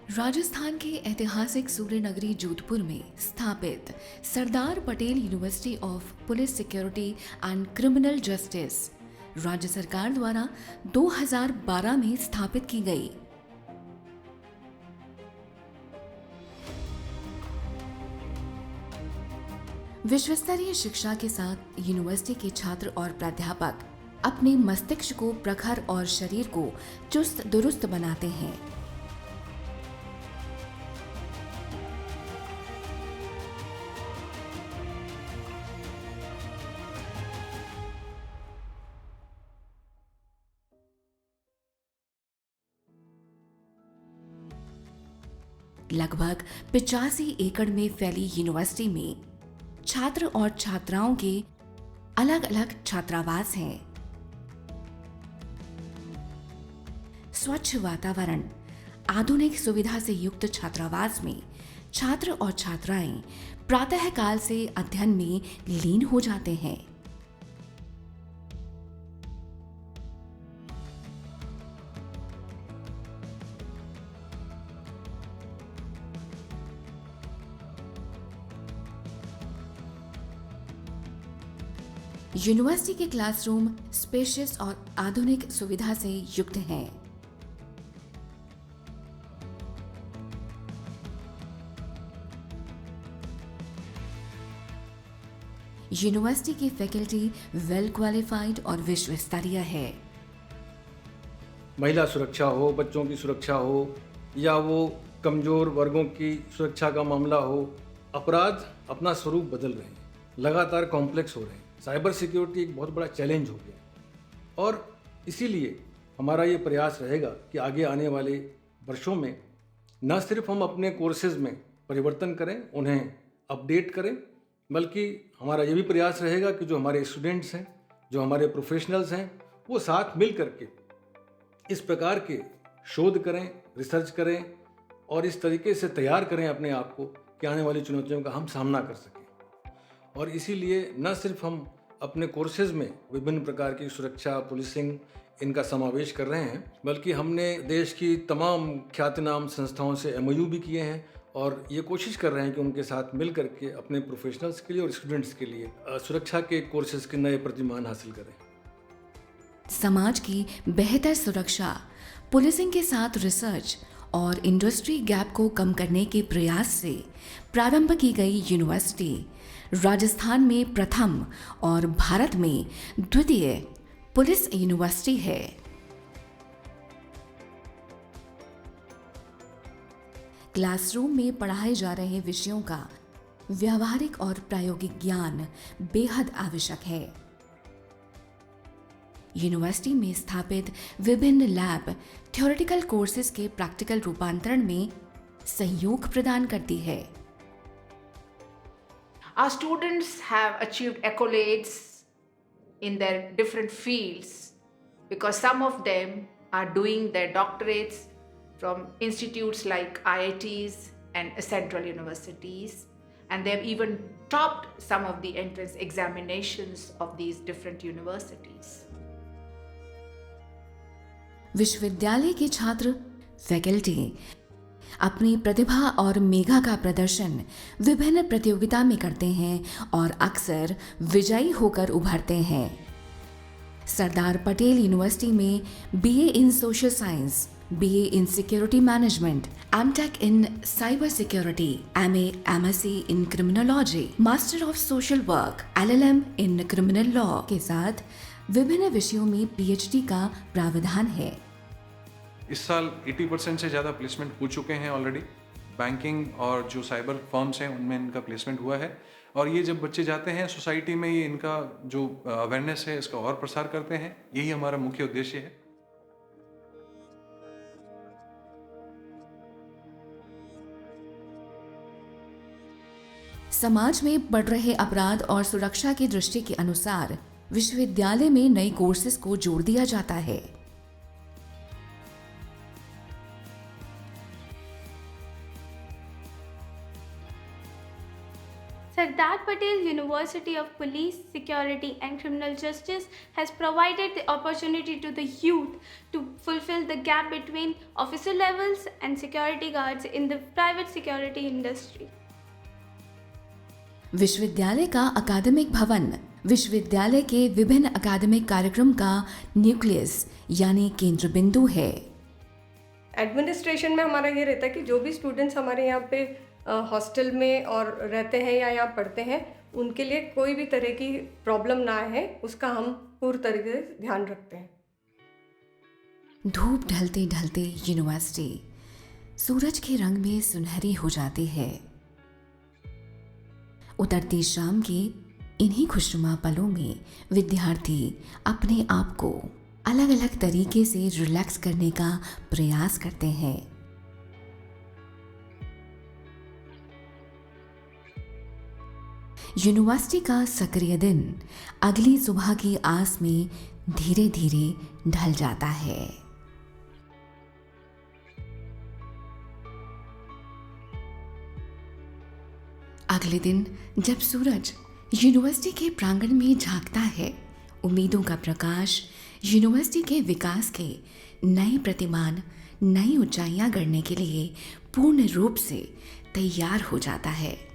राजस्थान के ऐतिहासिक सूर्यनगरी जोधपुर में स्थापित Sardar Patel university of police security and criminal justice राज्य सरकार द्वारा 2012 में स्थापित की गई। विश्वस्तरीय शिक्षा के साथ यूनिवर्सिटी के छात्र और प्राध्यापक अपने मस्तिष्क को प्रखर और शरीर को चुस्त दुरुस्त बनाते हैं। लगभग 85 एकड़ में फैली यूनिवर्सिटी में छात्र और छात्राओं के अलग अलग छात्रावास हैं। स्वच्छ वातावरण, आधुनिक सुविधा से युक्त छात्रावास में छात्र और छात्राएं प्रातःकाल से अध्ययन में लीन हो जाते हैं। यूनिवर्सिटी के क्लासरूम स्पेशियस और आधुनिक सुविधा से युक्त हैं। यूनिवर्सिटी की फैकल्टी वेल क्वालिफाइड और विश्व स्तरीय है। महिला सुरक्षा हो, बच्चों की सुरक्षा हो या वो कमज़ोर वर्गों की सुरक्षा का मामला हो, अपराध अपना स्वरूप बदल रहे हैं, लगातार कॉम्प्लेक्स हो रहे हैं। साइबर सिक्योरिटी एक बहुत बड़ा चैलेंज हो गया और इसीलिए हमारा ये प्रयास रहेगा कि आगे आने वाले वर्षों में न सिर्फ हम अपने कोर्सेज में परिवर्तन करें, उन्हें अपडेट करें, बल्कि हमारा ये भी प्रयास रहेगा कि जो हमारे स्टूडेंट्स हैं, जो हमारे प्रोफेशनल्स हैं, वो साथ मिल करके इस प्रकार के शोध करें, रिसर्च करें और इस तरीके से तैयार करें अपने आप को कि आने वाली चुनौतियों का हम सामना कर सकें। और इसीलिए न सिर्फ हम अपने कोर्सेज में विभिन्न प्रकार की सुरक्षा, पुलिसिंग इनका समावेश कर रहे हैं, बल्कि हमने देश की तमाम ख्यातनाम संस्थाओं से MOU भी किए हैं और ये कोशिश कर रहे हैं कि उनके साथ मिल करके अपने प्रोफेशनल्स के लिए और स्टूडेंट्स के लिए सुरक्षा के कोर्सेज के नए प्रतिमान हासिल करें। समाज की बेहतर सुरक्षा, पुलिसिंग के साथ रिसर्च और इंडस्ट्री गैप को कम करने के प्रयास से प्रारंभ की गई यूनिवर्सिटी राजस्थान में प्रथम और भारत में द्वितीय पुलिस यूनिवर्सिटी है। क्लासरूम में पढ़ाए जा रहे विषयों का व्यावहारिक और प्रायोगिक ज्ञान बेहद आवश्यक है। यूनिवर्सिटी में स्थापित विभिन्न लैब थ्योरेटिकल कोर्सेज के प्रैक्टिकल रूपांतरण में सहयोग प्रदान करती है। Our students have achieved accolades in their different fields because some of them are doing their doctorates from institutes like IITs and central universities, and they have even topped some of the entrance examinations of these different universities. विश्वविद्यालय के छात्र, faculty अपनी प्रतिभा और मेधा का प्रदर्शन विभिन्न प्रतियोगिता में करते हैं और अक्सर विजयी होकर उभरते हैं। सरदार पटेल यूनिवर्सिटी में BA in social science, BA in security management, MTech in cyber security, MA MSc in criminology, master of social work, LLM in criminal law के साथ विभिन्न विषयों में PhD का प्रावधान है। इस साल 80% से ज़्यादा प्लेसमेंट हो चुके हैं ऑलरेडी। बैंकिंग और जो साइबर फर्म्स हैं उनमें इनका प्लेसमेंट हुआ है और ये जब बच्चे जाते हैं सोसाइटी में, ये इनका जो अवेयरनेस है इसका और प्रसार करते हैं। यही हमारा मुख्य उद्देश्य है। समाज में बढ़ रहे अपराध और सुरक्षा की दृष्टि के अनुसार विश्वविद्यालय में नए कोर्सेज को जोड़ दिया जाता है। Sir, Siddharth Patel University of Police, Security and Criminal Justice has provided the opportunity to the youth to fulfill the gap between officer levels and security guards in the private security industry. विश्वविद्यालय का अकादमिक भवन विश्वविद्यालय के विभिन्न अकादमिक कार्यक्रम का न्यूक्लियस यानी केंद्र बिंदु है। एडमिनिस्ट्रेशन में हमारा ये रहता है कि जो भी स्टूडेंट्स हमारे यहाँ पे हॉस्टल में और रहते हैं या यहाँ पढ़ते हैं, उनके लिए कोई भी तरह की प्रॉब्लम ना आए, उसका हम पूरी तरीके से ध्यान रखते हैं। धूप ढलते ढलते यूनिवर्सिटी सूरज के रंग में सुनहरी हो जाती है। उतरती शाम के इन्हीं खुशनुमा पलों में विद्यार्थी अपने आप को अलग अलग तरीके से रिलैक्स करने का प्रयास करते हैं। यूनिवर्सिटी का सक्रिय दिन अगली सुबह की आस में धीरे धीरे ढल जाता है। अगले दिन जब सूरज यूनिवर्सिटी के प्रांगण में झांकता है, उम्मीदों का प्रकाश यूनिवर्सिटी के विकास के नए प्रतिमान, नई ऊंचाइयां गढ़ने के लिए पूर्ण रूप से तैयार हो जाता है।